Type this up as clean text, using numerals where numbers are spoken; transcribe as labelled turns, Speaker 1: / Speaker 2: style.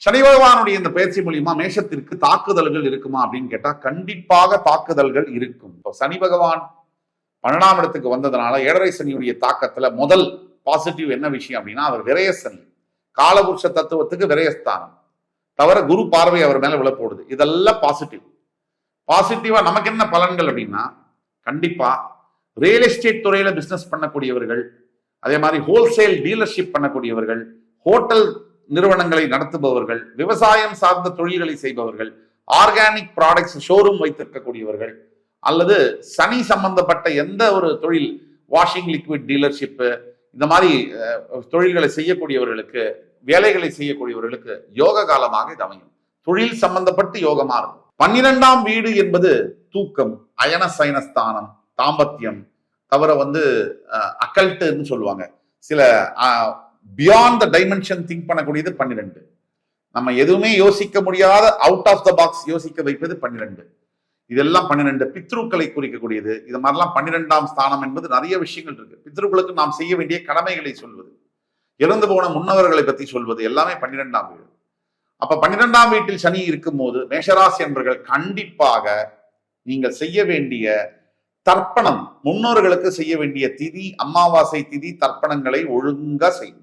Speaker 1: சனி பகவானுடைய இந்த பயிற்சி மூலியமா மேஷத்திற்கு தாக்குதல்கள் இருக்குமா அப்படின்னு கேட்டா கண்டிப்பாக தாக்குதல்கள் இருக்கும். இப்போ சனி பகவான் 12ஆம் இடத்துக்கு வந்ததுனால ஏழரை சனியுடைய தாக்கத்துல முதல் பாசிட்டிவ் என்ன விஷயம் அப்படின்னா, அவர் விரய சனி, காலபுருஷ தத்துவத்துக்கு விரயஸ்தானம் தவிர குரு பார்வை அவர் மேல விழ போடுது. இதெல்லாம் பாசிட்டிவா நமக்கு என்ன பலன்கள் அப்படின்னா, கண்டிப்பா ரியல் எஸ்டேட் துறையில பிசினஸ் பண்ணக்கூடியவர்கள், அதே மாதிரி ஹோல்சேல் டீலர்ஷிப் பண்ணக்கூடியவர்கள், ஹோட்டல் நிறுவனங்களை நடத்துபவர்கள், விவசாயம் சார்ந்த தொழில்களை செய்பவர்கள், ஆர்கானிக் ப்ராடக்ட்ஸ் ஷோரூம் வைத்திருக்கக்கூடியவர்கள், அல்லது சனி சம்பந்தப்பட்ட எந்த ஒரு தொழில், வாஷிங் லிக்விட் டீலர்ஷிப், இந்த மாதிரி தொழில்களை செய்யக்கூடியவர்களுக்கு, வேலைகளை செய்யக்கூடியவர்களுக்கு யோக காலமாக இது அமையும். தொழில் சம்பந்தப்பட்டு யோகமா இருக்கும். 12ஆம் வீடு என்பது தூக்கம், அயன சயனஸ்தானம், தாம்பத்தியம் தவிர அக்கல்ட்டுன்னு சொல்லுவாங்க. சில பியாண்ட் த டைமென்ஷன் திங்க் பண்ணக்கூடியது 12. நம்ம எதுவுமே யோசிக்க முடியாத அவுட் ஆஃப் த பாக்ஸ் யோசிக்க வைப்பது 12. இதெல்லாம் 12 பித்ருக்களை குறிக்கக்கூடியது. இது மாதிரிலாம் 12ஆம் ஸ்தானம் என்பது நிறைய விஷயங்கள் இருக்கு. பித்ருக்களுக்கு நாம் செய்ய வேண்டிய கடமைகளை சொல்வது, இறந்து போன முன்னவர்களை பத்தி சொல்வது, எல்லாமே 12ஆம் வீடு. அப்ப 12ஆம் வீட்டில் சனி இருக்கும் போது மேஷராசி என்பவர்கள் கண்டிப்பாக நீங்கள் செய்ய வேண்டிய தர்ப்பணம், முன்னோர்களுக்கு செய்ய வேண்டிய திதி, அமாவாசை திதி தர்ப்பணங்களை ஒழுங்கா செய்யும்.